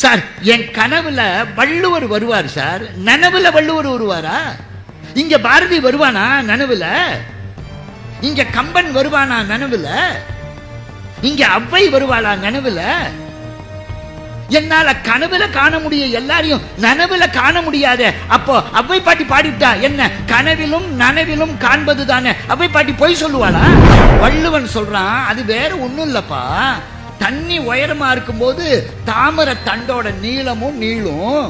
Sir என் கனவுல வள்ளுவர் வருவார் sir, நனவுல Valluvar வருவாரா? இங்க பாரதி வருவானா நனவுல? இங்க கம்பன் வருவானா நனவுல? இங்க அவ்வை வருவாளா நனவுல? என்னால கனவுல காண முடியும், எல்லாரையும் நனவுல காண முடியாத. அப்போ அவ்வை பாட்டி பாடிவிட்டா என்ன? கனவிலும் நனவிலும் காண்பது தானே. அவ்வை பாட்டி போய் சொல்லுவாளா? வள்ளுவன் சொல்றான், அது வேற ஒண்ணும் இல்லப்பா. தண்ணி உயரமா இருக்கும்போது தாமரை தண்டோட நீளமும் நீளும்,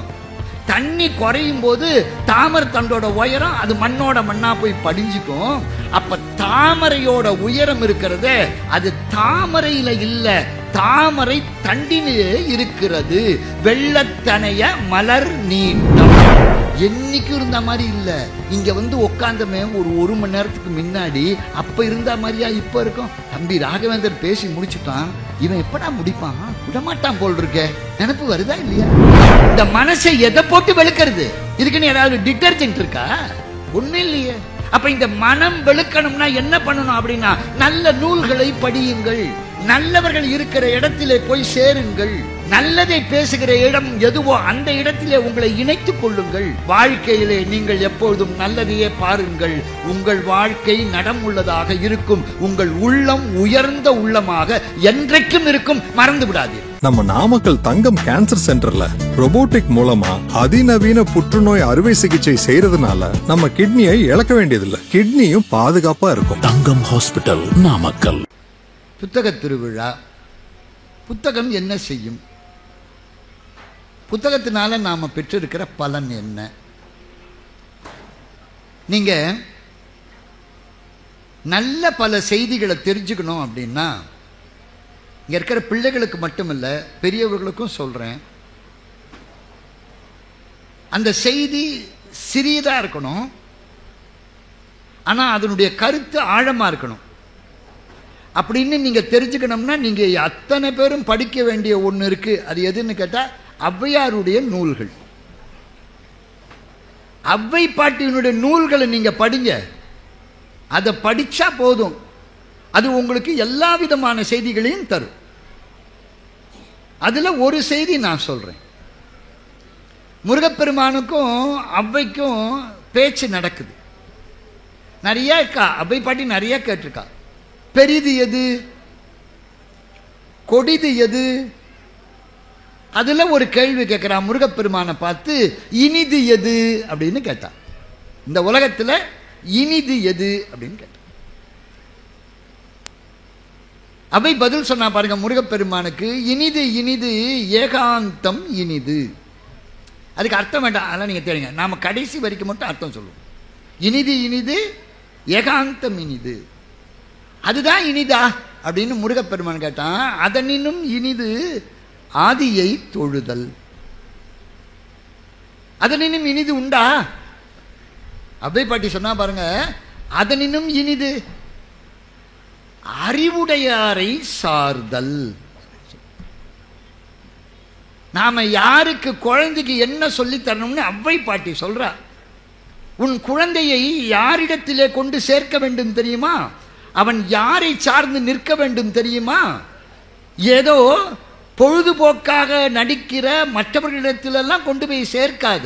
தண்ணி குறையும் போது தாமரை தண்டோட உயரம் அது மண்ணோட மண்ணா போய் படிஞ்சுக்கும். அப்ப தாமரையோட உயரம் இருக்கிறது அது தாமரையில இல்ல, தாமரை தண்டிலே இருக்கிறது. வெள்ளத்தனைய மலர் நீட்டம் என்னைக்கு இருந்த மாதிரி இல்ல. இங்க வந்து உட்காந்தமே ஒரு மணி நேரத்துக்கு முன்னாடி அப்ப இருந்த மாதிரியா இப்ப இருக்கும்? தம்பி ராகவேந்தர் பேசி முடிச்சுட்டான், இவன் எப்படா முடிப்பான்? விடமாட்டான் போல் இருக்க நினைப்பு வருதா இல்லையா? இந்த மனசை எதை போட்டு வெளுக்கிறது? இதுக்குன்னு ஏதாவது டிட்டர்ஜென்ட் இருக்கா? ஒண்ணு இல்லையே. அப்ப இந்த மனம் வெளுக்கணும்னா என்ன பண்ணணும் அப்படின்னா, நல்ல நூல்களை படியுங்கள், நல்லவர்கள் இருக்கிற இடத்திலே போய் சேருங்கள், நல்லதை பேசுகிற இடம் எதுவோ அந்த இடத்திலே உங்களை இணைத்துக் கொள்ளுங்கள். வாழ்க்கையிலே நீங்கள் எப்பொழுதும் நல்லதையே பாருங்கள். உங்கள் வாழ்க்கை நடம் உள்ளதாக இருக்கும், உங்கள் உள்ளம் உயர்ந்த உள்ளமாக என்றைக்கும் இருக்கும், மறந்து விடாது. நம்ம நாமக்கல் தங்கம் கேன்சர் சென்டர்ல ரோபோட்டிக் மூலமா அதிநவீன புற்றுநோய் அறுவை சிகிச்சை செய்யறதுனால நம்ம கிட்னியை இழக்க வேண்டியதில்லை, கிட்னியும் பாதுகாப்பா இருக்கும். தங்கம் ஹாஸ்பிட்டல், நாமக்கல். புத்தக திருவிழா. புத்தகம் என்ன செய்யும்? புத்தகத்தினால நாம பெற்றிருக்கிற பலன் என்ன? நீங்க நல்ல பல செய்திகளை தெரிஞ்சுக்கணும் அப்படின்னா, இங்க இருக்கிற பிள்ளைகளுக்கு மட்டுமில்ல பெரியவர்களுக்கும் சொல்றேன், அந்த செய்தி சிறியதா இருக்கணும், ஆனா அதனுடைய கருத்து ஆழமா இருக்கணும். அப்படின்னு நீங்க தெரிஞ்சுக்கணும்னா நீங்க அத்தனை பேரும் படிக்க வேண்டிய ஒண்ணு இருக்கு. அது எதுன்னு கேட்டா, ஔவையாருடைய நூல்கள். அவ்வை பாட்டியினுடைய நூல்களை நீங்க படிங்க. அதை படிச்சா போதும், அது உங்களுக்கு எல்லா விதமான செய்திகளையும் தரும். அதுல ஒரு செய்தி நான் சொல்றேன். முருகப்பெருமானுக்கும் அவ்வைக்கும் பேச்சு நடக்குது. நிறைய இருக்கா, அவ்வை பாட்டி நிறைய கேட்டிருக்கா. பெரிது எது, கொடிது எது? அதுல ஒரு கேள்வி கேட்கிறான் முருகப்பெருமானை பார்த்து, இனிது எது அப்படின்னு கேட்டான். இந்த உலகத்துல இனிது எது அப்படின்னு கேட்டான். அவை பதில் சொன்னா பாருங்க முருகப்பெருமானுக்கு, இனிது இனிது ஏகாந்தம் இனிது. அதுக்கு அர்த்தம் வேண்டாம், அதெல்லாம் நீங்க தெரியுங்க, நாம கடைசி வரைக்கும் மட்டும் அர்த்தம் சொல்லுவோம். இனிது இனிது ஏகாந்தம் இனிது, அதுதான் இனிதா அப்படின்னு முருகப்பெருமான் கேட்டான். அதனினும் இனிது ஆதியை தொழுதல். அதனினும் இனிது உண்டா? அவ்வை பாட்டி சொன்னா பாருங்க, அதனினும் இனிது அறிவுடையாரை சார்தல். நாம யாருக்கு குழந்தைக்கு என்ன சொல்லி தரணும்னு அவ்வை பாட்டி சொல்றா. உன் குழந்தையை யாரிடத்திலே கொண்டு சேர்க்க வேண்டும் தெரியுமா? அவன் யாரை சார்ந்து நிற்க வேண்டும் தெரியுமா? ஏதோ பொழுதுபோக்காக நடிக்கிற மற்றவர்களிடத்திலெல்லாம் கொண்டு போய் சேர்க்காத,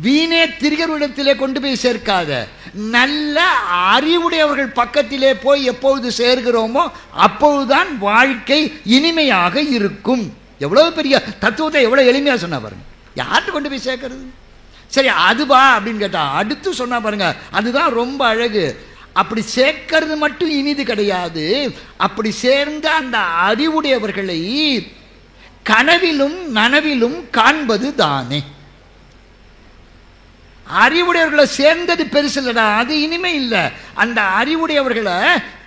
வீணே திரிகர்களிடத்திலே கொண்டு போய் சேர்க்காத. நல்ல அறிவுடையவர்கள் பக்கத்திலே போய் எப்பொழுது சேர்கிறோமோ அப்பொழுதுதான் வாழ்க்கை இனிமையாக இருக்கும். எவ்வளவு பெரிய தத்துவத்தை எவ்வளவு எளிமையா சொன்னா பாருங்க. யார்கிட்ட கொண்டு போய் சேர்க்கிறது? சரி அதுவா அப்படின்னு கேட்டா அடுத்து சொன்னா பாருங்க, அதுதான் ரொம்ப அழகு. அப்படி சேர்க்கிறது மட்டும் இனிது கிடையாது, அப்படி சேர்ந்த அந்த அறிவுடையவர்களை கனவிலும் நனவிலும் காண்பது தானே. அறிவுடையவர்களை சேர்ந்தது பெருசு இல்லடா, அது இனிமை இல்லை. அந்த அறிவுடையவர்களை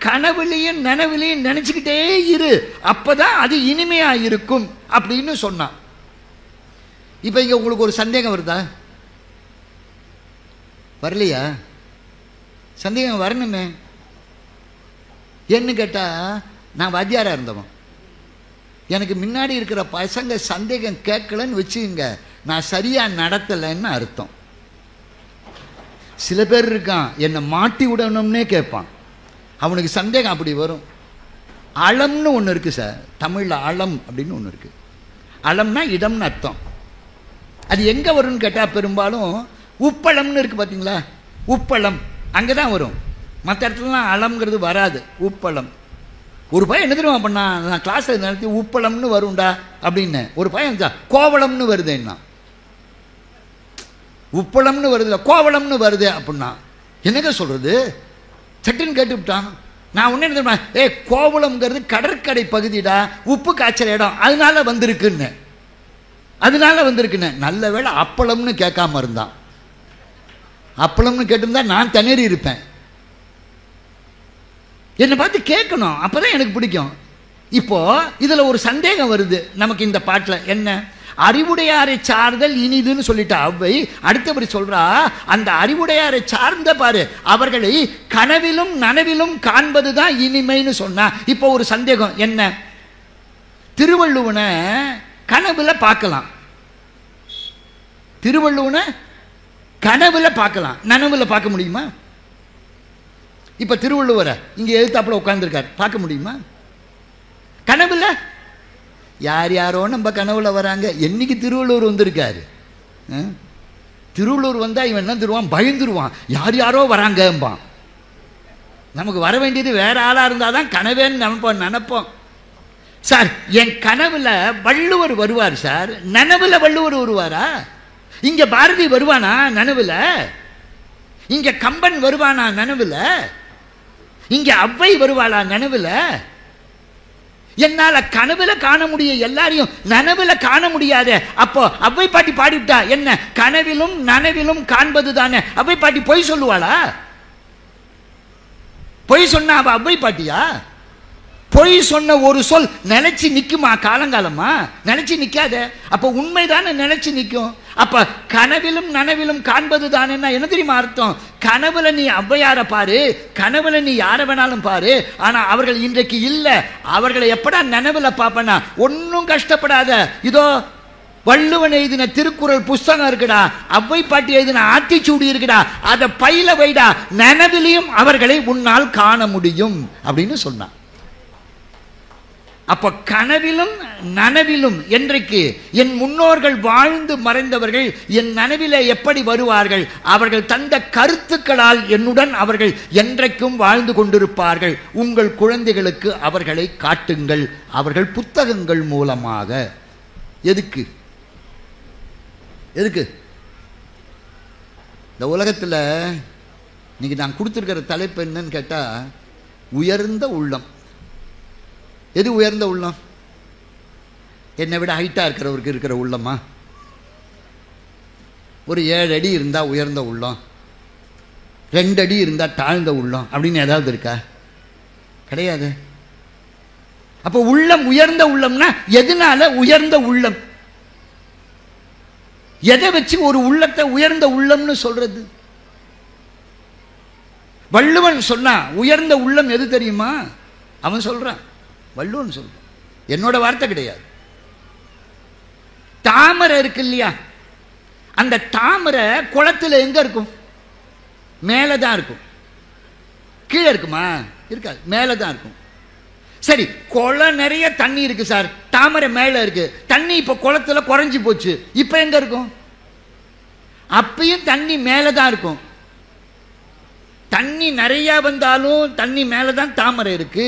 கனவுலையும் நனவிலையும் நினைச்சுக்கிட்டே இரு, அப்பதான் அது இனிமையா இருக்கும் அப்படின்னு சொன்னான். இப்ப இங்க உங்களுக்கு ஒரு சந்தேகம் வருதா? வரலையா? சந்தேகம் வரணுமே. என்ன கேட்டா, நான் வாத்தியாரா இருந்தவன், எனக்கு முன்னாடி இருக்கிற பசங்க சந்தேகம் கேட்கலன்னு வச்சுங்க, நான் சரியா நடத்தலைன்னு அர்த்தம். சில பேர் இருக்கான், என்னை மாட்டி விடணும்னே கேட்பான், அவனுக்கு சந்தேகம் அப்படி வரும். அளம்னு ஒன்று இருக்கு சார், தமிழ்ல அளம் அப்படின்னு ஒன்று இருக்கு. அலம்னா இடம்னு அர்த்தம். அது எங்கே வரும்னு கேட்டால் பெரும்பாலும் உப்பளம்னு இருக்குது பார்த்தீங்களா, உப்பளம் அங்கே தான் வரும். மற்ற இடத்துலலாம் அலம்ங்கிறது வராது. உப்பளம். ஒரு பையன் என்ன தெரியுமா பண்ணா, நான் கிளாஸில் நடத்தி உப்பளம்னு வரும்டா அப்படின்னு. ஒரு பையன் கோவளம்னு வருது, என்ன உப்பளம்னு வருது கோவளம்னு வருது அப்படின்னா என்னங்க சொல்கிறது? சட்டுன்னு கேட்டுவிட்டான். நான் ஒன்று என்ன தெரியுமா, கோவளம்ங்கிறது கடற்கரை பகுதிடா, உப்பு காய்ச்சல் இடம், அதனால வந்திருக்குன்னு. நல்ல வேளை அப்பளம்னு கேட்காம இருந்தான். அப்பளம்னு கேட்டிருந்தா நான் திணறி இருப்பேன். என்னை பார்த்து கேட்கணும், அப்பதான் எனக்கு பிடிக்கும். இப்போ இதுல ஒரு சந்தேகம் வருது நமக்கு இந்த பாட்டில். என்ன? அறிவுடையாரை சார்தல் இனிதுன்னு சொல்லிட்டா அவ்வை. அடுத்தபடி சொல்றா, அந்த அறிவுடையாரை சார்ந்த பாரு அவர்களை கனவிலும் நனவிலும் காண்பதுதான் இனிமைன்னு சொன்னா. இப்போ ஒரு சந்தேகம். என்ன? திருவள்ளுவனை கனவுல பார்க்கலாம், திருவள்ளுவனை கனவுல பார்க்கலாம், நனவுல பார்க்க முடியுமா? இப்ப திருவள்ளுவரை இங்க எழுத்தாப்புல உட்கார்ந்துருக்காரு, பார்க்க முடியுமா? கனவுல யார் யாரோ நம்ம கனவுல வராங்க. என்னைக்கு திருவள்ளுவர் வந்திருக்காரு? திருவள்ளுவர் வந்தா இவன் என்ன தருவான், பயந்துருவான். யார் யாரோ வராங்கம்பான். நமக்கு வர வேண்டியது வேற ஆளா இருந்தாதான் கனவேன்னு நினைப்போம். சார், என் கனவுல வள்ளுவர் வருவார் சார், நனவுல வள்ளுவர் வருவாரா? இங்க பாரதி வருவானா நனவுல? இங்க கம்பன் வருவானா நனவுல? இங்க அவ்வை வருவாளா நனவுல? என்னால கனவுல காண முடியும் எல்லாரையும், நனவுல காண முடியாத. அப்போ அவ்வை பாட்டி பாடிவிட்டா என்ன? கனவிலும் நனவிலும் காண்பது தானே. அவ்வை பாட்டி பொய் சொல்லுவாளா? பொய் சொன்னா அவ அவ்வை பாட்டியா? பொய் சொன்ன ஒரு சொல் நினைச்சு நிக்குமா? காலங்காலமா நினைச்சு நிக்காத. அப்ப உண்மைதானே நினைச்சு நிக்கும். அப்ப கனவிலும் நனவிலும் காண்பது தானே என்ன தெரியுமா அர்த்தம்? கனவுல நீ ஔவையார பாரு, கனவுல நீ யார வேணாலும் பாரு, ஆனா அவர்கள் இன்றைக்கு இல்ல. அவர்களை எப்படா நனவுல பாப்பனா? ஒன்னும் கஷ்டப்படாத. இதோ வள்ளுவன் எழுதின திருக்குறள் புஸ்தகம் இருக்குடா, அவ்வை பாட்டி எழுதின ஆத்திச்சூடி இருக்குடா, அதை பையில வைடா, நனவிலையும் அவர்களை உன்னால் காண முடியும் அப்படின்னு சொன்னான். அப்ப கனவிலும் நனவிலும் என்றைக்கு என் முன்னோர்கள் வாழ்ந்து மறைந்தவர்கள் என் நனவிலே எப்படி வருவார்கள்? அவர்கள் தந்த கருத்துக்களால் என்னுடன் அவர்கள் என்றைக்கும் வாழ்ந்து கொண்டிருப்பார்கள். உங்கள் குழந்தைகளுக்கு அவர்களை காட்டுங்கள், அவர்கள் புத்தகங்கள் மூலமாக. எதுக்கு? இந்த உலகத்தில் இன்னைக்கு நான் கொடுத்துருக்கிற தலைப்பு என்னன்னு கேட்டா, உயர்ந்த உள்ளம். எது உயர்ந்த உள்ளம்? என்னை விட ஹைட்டா இருக்கிறவருக்கு இருக்கிற உள்ளமா? ஒரு 7 அடி இருந்தா உயர்ந்த உள்ளம், 2 அடி இருந்தா தாழ்ந்த உள்ளம் அப்படின்னு ஏதாவது இருக்கா? கிடையாது. அப்ப உள்ளம் உயர்ந்த உள்ளம்னா எதனால உயர்ந்த உள்ளம்? எதை வச்சு ஒரு உள்ளத்தை உயர்ந்த உள்ளம்னு சொல்றது? வள்ளுவன் சொன்னா உயர்ந்த உள்ளம் எது தெரியுமா? அவன் சொல்றான், வள்ளுவன் சொல்றான், என்னோட வார்த்தை கிடையாது. தாமரை இருக்கு இல்லையா, அந்த தாமரை குளத்துல எங்க இருக்கும்? மேலதான் இருக்கும். கீழே இருக்குமா? இருக்காது, மேலதான் இருக்கும். சரி, குளம் நிறைய தண்ணி இருக்கு சார், தாமரை மேல இருக்கு. தண்ணி இப்ப குளத்துல குறைஞ்சி போச்சு, இப்ப எங்க இருக்கும்? அப்பயும் தண்ணி மேலதான் இருக்கும். தண்ணி நிறைய வந்தாலும் தண்ணி மேலதான் தாமரை இருக்கு,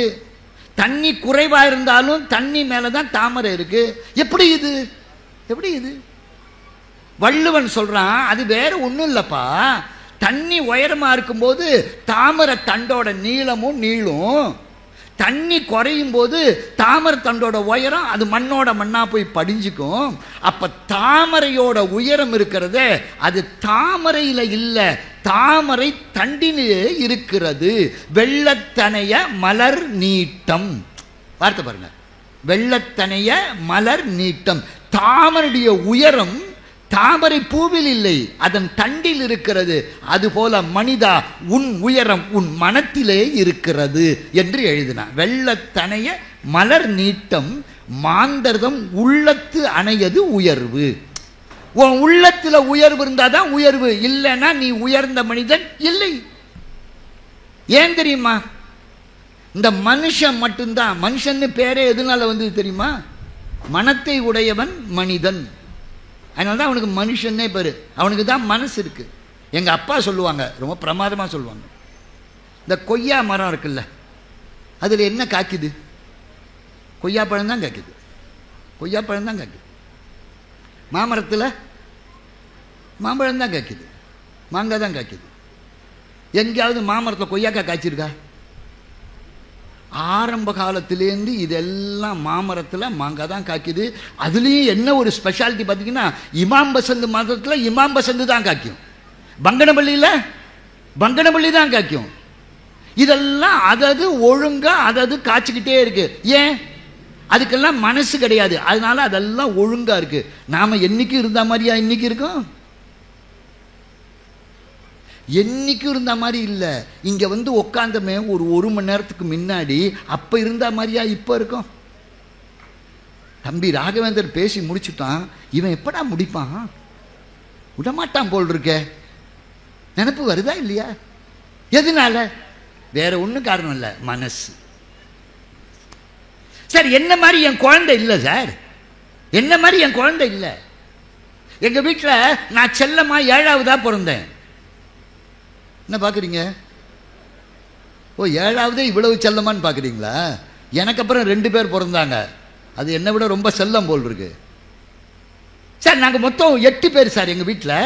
தண்ணி குறைவா இருந்தாலும் தண்ணி மேலதான் தாமரை இருக்கு. எப்படி இது? வள்ளுவன் சொல்றான், அது வேற ஒண்ணும் இல்லப்பா. தண்ணி உயரமா இருக்கும்போது தாமரை தண்டோட நீளமும் நீளும், தண்ணி குறையும் போது தாமரை தண்டோட உயரம் அது மண்ணோட மண்ணா போய் படிஞ்சுக்கும். அப்ப தாமரையோட உயரம் இருக்கிறது அது தாமரையில இல்ல, தாமரை தண்டிலே இருக்கிறது. வெள்ளத்தனைய மலர் நீட்டம். வார்த்தை பாருங்க, வெள்ளத்தனைய மலர் நீட்டம். தாமரையுடைய உயரம் தாமரை பூவில் இல்லை, அதன் தண்டில் இருக்கிறது. அதுபோல மனிதா, உன் உயரம் உன் மனத்திலே இருக்கிறது என்று எழுதினார். வெள்ளத்தனைய மலர் நீட்டம் மாந்தர்தம் உள்ளத்து அணையது உயர்வு. உன் உள்ளத்துல உயர்வு இருந்தாதான் உயர்வு, இல்லைன்னா நீ உயர்ந்த மனிதன் இல்லை. ஏன் தெரியுமா? இந்த மனுஷன் மட்டும்தான், மனுஷன்னு பேரே எதனால வந்தது தெரியுமா? மனத்தை உடையவன் மனிதன். அதனால தான் அவனுக்கு மனுஷன்னே பேரு. அவனுக்கு தான் மனசு இருக்கு. எங்கள் அப்பா சொல்லுவாங்க, ரொம்ப பிரமாதமாக சொல்லுவாங்க, இந்த கொய்யா மரம் இருக்குல்ல, அதில் என்ன காய்க்குது? கொய்யா பழம் தான் காய்க்குது. கொய்யா பழம் தான் காய்க்குது. மாமரத்தில் மாம்பழம் தான் காய்க்குது, மாங்காய் தான் காய்க்குது. எங்கேயாவது மாமரத்தில் கொய்யாக்காய் காய்ச்சிருக்கா? ஆரம்ப காலத்திலேருந்து இதெல்லாம் மாமரத்தில் மாங்காய் தான் காய்க்குது. அதுலேயும் என்ன ஒரு ஸ்பெஷாலிட்டி பார்த்தீங்கன்னா, இமாம் பசந்து மரத்தில் இமாம் பசந்து தான் காய்க்கும், பங்கனப்பள்ளியில் பங்கனப்பள்ளி தான் காய்க்கும். இதெல்லாம் அதது ஒழுங்காக அதது காய்ச்சிக்கிட்டே இருக்கு. ஏன்? அதுக்கெல்லாம் மனசு கிடையாது. அதனால அதெல்லாம் ஒழுங்காக இருக்கு. நாம் என்னைக்கு இருந்த மாதிரியா இன்னைக்கு இருக்கும்? என்னைக்கும் இருந்த மாதிரி இல்லை. இங்கே வந்து உட்காந்தமே ஒரு மணி நேரத்துக்கு முன்னாடி அப்போ இருந்த மாதிரியா இப்போ இருக்கும்? தம்பி ராகவேந்தர் பேசி முடிச்சுட்டான், இவன் எப்படா முடிப்பான்? விடமாட்டான் போல் இருக்க நினப்பு வருதா இல்லையா? எதனால? வேற ஒன்றும் காரணம் இல்லை, மனசு. சார் என்ன மாதிரி என் குழந்தை இல்லை சார், என்ன மாதிரி என் குழந்தை இல்லை. எங்கள் வீட்டில் நான் செல்லம்மா 7ஆவதா பிறந்தேன். என்ன பார்க்குறீங்க? ஓ 7ஆவதே இவ்வளவு செல்லமான்னு பார்க்குறீங்களா? எனக்கு அப்புறம் 2 பேர் பிறந்தாங்க, அது என்னை விட ரொம்ப செல்லம் போல் இருக்கு சார். நாங்கள் மொத்தம் 8 பேர் சார் எங்கள் வீட்டில்.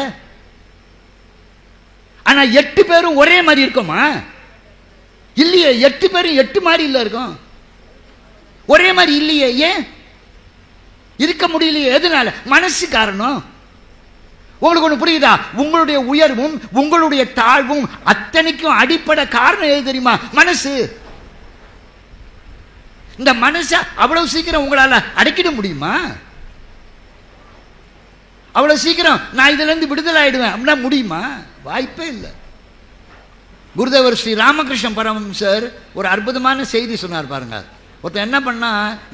ஆனால் 8 பேரும் ஒரே மாதிரி இருக்கோமா? இல்லையே. 8 பேரும் 8 மாதிரி இல்லை இருக்கும், ஒரே மாதிரி இல்லையே. ஏன் இருக்க முடியலையே? எதனால? மனசு காரணம். உங்களுக்கு ஒன்று புரியுதா? உங்களுடைய உயர்வும் உங்களுடைய தாழ்வும் அத்தனைக்கும் அடிப்படை காரணம் எது தெரியுமா? மனசு. இந்த மனசை அவ்வளவு சீக்கிரம் உங்களால அடக்கிட முடியுமா? அவ்வளவு சீக்கிரம் நான் இதுல இருந்து விடுதலை ஆயிடுவேன் அப்படின்னா முடியுமா? வாய்ப்பே இல்லை. குருதேவர் ஸ்ரீ ராமகிருஷ்ண பரமஹம்சர் ஒரு அற்புதமான செய்தி சொன்னார் பாருங்க. ஒருத்தர் என்ன பண்ணா,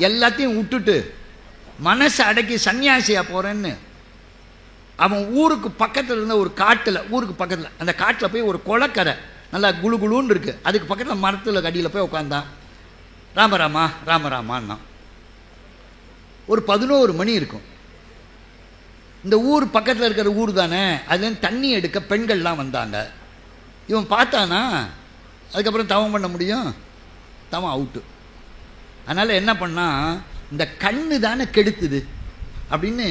எல்லாத்தையும் விட்டுட்டு மனசை அடக்கி சன்னியாசியா போறேன்னு அவன் ஊருக்கு பக்கத்தில் இருந்த ஒரு காட்டில், ஊருக்கு பக்கத்தில் அந்த காட்டில் போய் ஒரு குளக்கரை நல்லா குழு குழுன்னு இருக்கு, அதுக்கு பக்கத்தில் மரத்தில் கடியில் போய் உட்காந்தான். ராமராமா ராமராமான்னா ஒரு 11 மணி இருக்கும். இந்த ஊர் பக்கத்தில் இருக்கிற ஊர் தானே, அதுலேருந்து தண்ணி எடுக்க பெண்கள்லாம் வந்தாங்க. இவன் பார்த்தானா, அதுக்கப்புறம் தவம் பண்ண முடியும்? தவம் அவுட்டு. அதனால் என்ன பண்ணா, இந்த கண்ணு தானே கெடுத்துது அப்படின்னு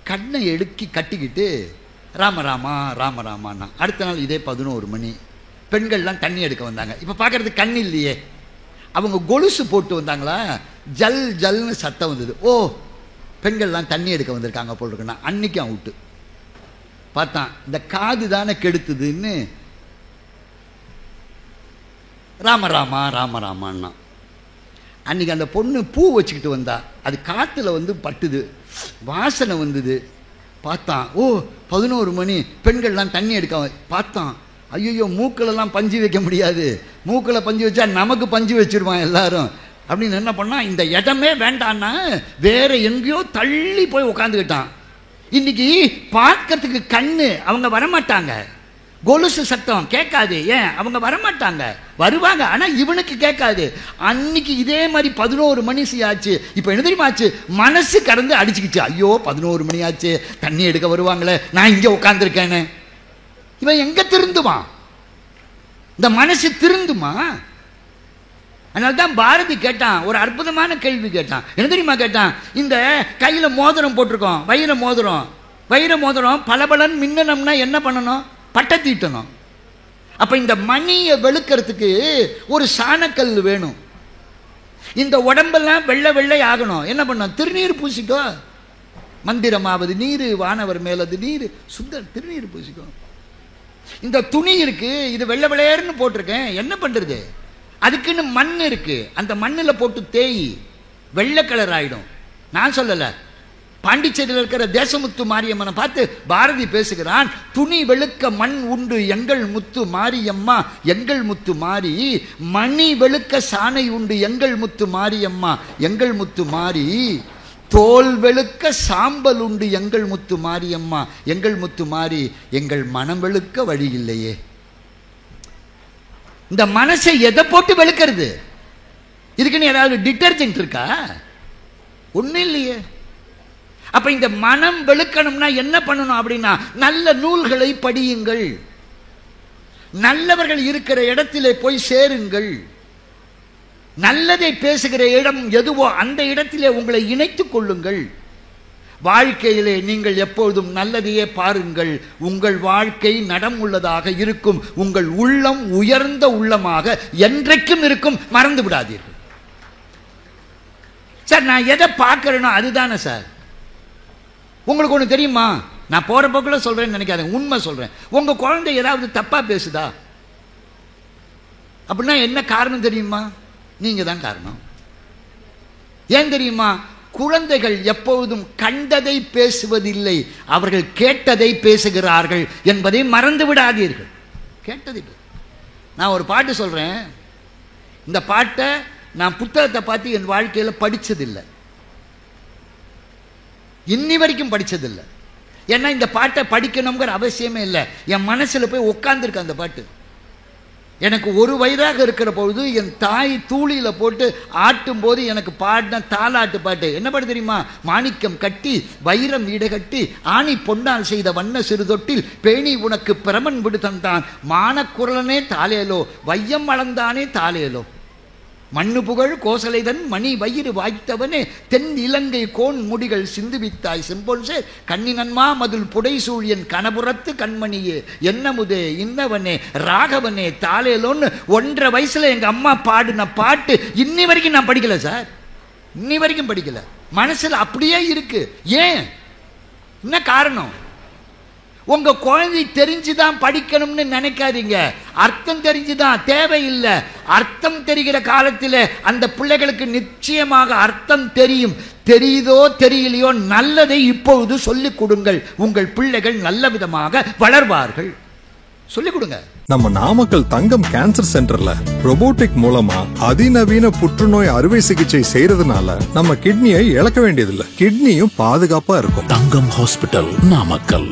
கண்ணை எடுக்கி கட்டிக்கிட்டு ராமராமா ராமராமான்னா. அடுத்த நாள் இதே 11 மணி பெண்கள்லாம் தண்ணி எடுக்க வந்தாங்க. இப்போ பார்க்கறதுக்கு கண் இல்லையே, அவங்க கொலுசு போட்டு வந்தாங்களா, ஜல் ஜல்னு சத்தம் வந்தது. ஓ பெண்கள்லாம் தண்ணி எடுக்க வந்திருக்காங்க போல் இருக்குன்னா அன்னைக்கு அவுட்டு. பார்த்தான் இந்த காது தானே கெடுத்துதுன்னு ராமராமா ராமராமான்னா. அன்னைக்கு அந்த பொண்ணு பூ வச்சுக்கிட்டு வந்தா, அது காற்றுல வந்து பட்டுது, வாசனை வந்தது. பார்த்தான் ஓ 11 மணி பெண்கள்லாம் தண்ணி எடுக்க. பார்த்தான் ஐயோ மூக்கிலெல்லாம் பஞ்சு வைக்க முடியாது, மூக்கில் பஞ்சு வச்சா நமக்கு பஞ்சு வச்சிருவான் எல்லாரும் அப்படின்னு என்ன பண்ணா, இந்த இடமே வேண்டான்னா வேற எங்கேயோ தள்ளி போய் உட்காந்துக்கிட்டான். இன்னைக்கு பார்க்கறதுக்கு கண்ணு அவங்க வரமாட்டாங்க, கொலுசு சத்தம் கேட்காது. ஏன்? அவங்க வரமாட்டாங்க, வருவாங்க ஆனால் இவனுக்கு கேட்காது. அன்னைக்கு இதே மாதிரி 11 மணி ஆச்சு. இப்போ என்ன தெரியுமா ஆச்சு? மனசு கடந்து அடிச்சுக்கிச்சு. ஐயோ 11 மணி ஆச்சு, தண்ணி எடுக்க வருவாங்களே, நான் இங்கே உட்காந்துருக்கேன்னு. இவன் எங்க திருந்துவான்? இந்த மனசு திருந்துமா? அதனால தான் பாரதி கேட்டான், ஒரு அற்புதமான கேள்வி கேட்டான். என்ன தெரியுமா கேட்டான்? இந்த கையில் மோதிரம் போட்டிருக்கோம், வைர மோதிரம். வைர மோதிரம் பலபலன் மின்னணும்னா என்ன பண்ணணும்? பட்டை தீட்டணும். அப்ப இந்த மணியை வெளுக்கிறதுக்கு ஒரு சாணக்கல் வேணும். இந்த உடம்பெல்லாம் வெள்ளை வெள்ளை ஆகணும். என்ன பண்ணணும்? திருநீர் பூசிக்கோ. மந்திரமாவது நீர், வானவர் மேலது நீர், சுந்தர் திருநீர் பூசிக்கோ. இந்த துணி இருக்கு, இது வெள்ளை வெள்ளையர்னு போட்டிருக்கேன், என்ன பண்றது? அதுக்குன்னு மண் இருக்கு, அந்த மண்ணில் போட்டு தேய், வெள்ளை கலர் ஆயிடும். நான் சொல்லலை, பாண்டிச்சேரியில் இருக்கிற தேசமுத்து மாரியம்மனை பார்த்து பாரதி பேசுகிறான். துணி வெளுக்க மண் உண்டு எங்கள் முத்து மாரியம்மா, எங்கள் முத்து மாரி. மணி வெளுக்க சாணை உண்டு எங்கள் முத்து மாரியம்மா, எங்கள் முத்து மாரி. தோல் வெளுக்க சாம்பல் உண்டு எங்கள் முத்து மாரியம்மா, எங்கள் முத்து மாரி. எங்கள் மனம் வெளுக்க வழி இல்லையே. இந்த மனசை எதை போட்டு வெளுக்கிறது? இதுக்குன்னு ஏதாவது டிட்டர்ஜென்ட் இருக்கா? ஒண்ணும் இல்லையே. அப்ப இந்த மனம் வெளுக்கணும்னா என்ன பண்ணணும் அப்படின்னா, நல்ல நூல்களை படியுங்கள், நல்லவர்கள் இருக்கிற இடத்திலே போய் சேருங்கள், நல்லதை பேசுகிற இடம் எதுவோ அந்த இடத்திலே உங்களை இணைத்துக் கொள்ளுங்கள். வாழ்க்கையிலே நீங்கள் எப்பொழுதும் நல்லதையே பாருங்கள். உங்கள் வாழ்க்கை நடம் உள்ளதாக இருக்கும். உங்கள் உள்ளம் உயர்ந்த உள்ளமாக என்றைக்கும் இருக்கும். மறந்து விடாதீர்கள் சார். நான் எதை பார்க்கிறேனோ அதுதானே சார். உங்களுக்கு ஒன்று தெரியுமா, நான் போற போக்கில் சொல்றேன்னு நினைக்காதீங்க, உண்மை சொல்றேன். உங்க குழந்தை ஏதாவது தப்பா பேசுதா அப்படின்னா என்ன காரணம் தெரியுமா? நீங்க தான் காரணம். ஏன் தெரியுமா? குழந்தைகள் எப்பொழுதும் கண்டதை பேசுவதில்லை, அவர்கள் கேட்டதை பேசுகிறார்கள் என்பதை மறந்து விடாதீர்கள். கேட்டதை. நான் ஒரு பாட்டு சொல்றேன். இந்த பாட்டை நான் புத்தகத்தை பார்த்து என் வாழ்க்கையில் படிச்சதில்லை, இன்னி வரைக்கும் படிச்சதில்லை. ஏன்னா இந்த பாட்டை படிக்கணுங்கிற அவசியமே இல்லை. என் மனசுல போய் உட்கார்ந்துருக்கு அந்த பாட்டு. எனக்கு 1 வயதாக இருக்கிற பொழுது என் தாய் தூளியில போட்டு ஆட்டும் போது எனக்கு பாடின தாலாட்டு பாட்டு என்ன பாட்டு தெரியுமா? மாணிக்கம் கட்டி வைரம் ஈடகட்டி ஆணி பொன்னால் செய்த வண்ண சிறுதொட்டில் பேணி உனக்கு பிரமன் விடு தந்தான் மானக்குரலனே தாலேலோ வையம் வளர்ந்தானே தாலேலோ மண்ணு புகழ் கோசலைதன் மணி வயிறு வாய்த்தவனே தென் இலங்கை கோன் முடிகள் சிந்துவித்தாய் செம்பொன்சே கண்ணினன்மா மதுள் புடைசூழியன் கனபுரத்து கண்மணியே என்னமுதே இன்னவனே ராகவனே தாலேலோன்னு 1.5 வயசுல எங்க அம்மா பாடின பாட்டு இன்னி வரைக்கும் நான் படிக்கல சார். இன்னி வரைக்கும் படிக்கல. மனசுல அப்படியே இருக்கு. ஏன்? என்ன காரணம்? உங்க குழந்தை தெரிஞ்சுதான் படிக்கணும்னு நினைக்காதீங்க. அர்த்தம் தெரிஞ்சுதான், தேவையில்லை. அர்த்தம் தெரிகிற காலத்தில் அந்த பிள்ளைகளுக்கு நிச்சயமாக அர்த்தம் தெரியும். தெரியுதோ தெரியலையோ நல்லதை இப்பொழுது சொல்லிக் கொடுங்கள். உங்கள் பிள்ளைகள் நல்ல விதமாக வளர்வார்கள். சொல்லிக் கொடுங்க. நம்ம நாமக்கல் தங்கம் கேன்சர் சென்டர்ல robotic மூலமா அதிநவீன புற்றுநோய் அறுவை சிகிச்சை செய்யறதுனால நம்ம கிட்னியை இழக்க வேண்டியதில்லை. கிட்னியும் பாதுகாப்பா இருக்கும். தங்கம் ஹாஸ்பிட்டல், நாமக்கல்.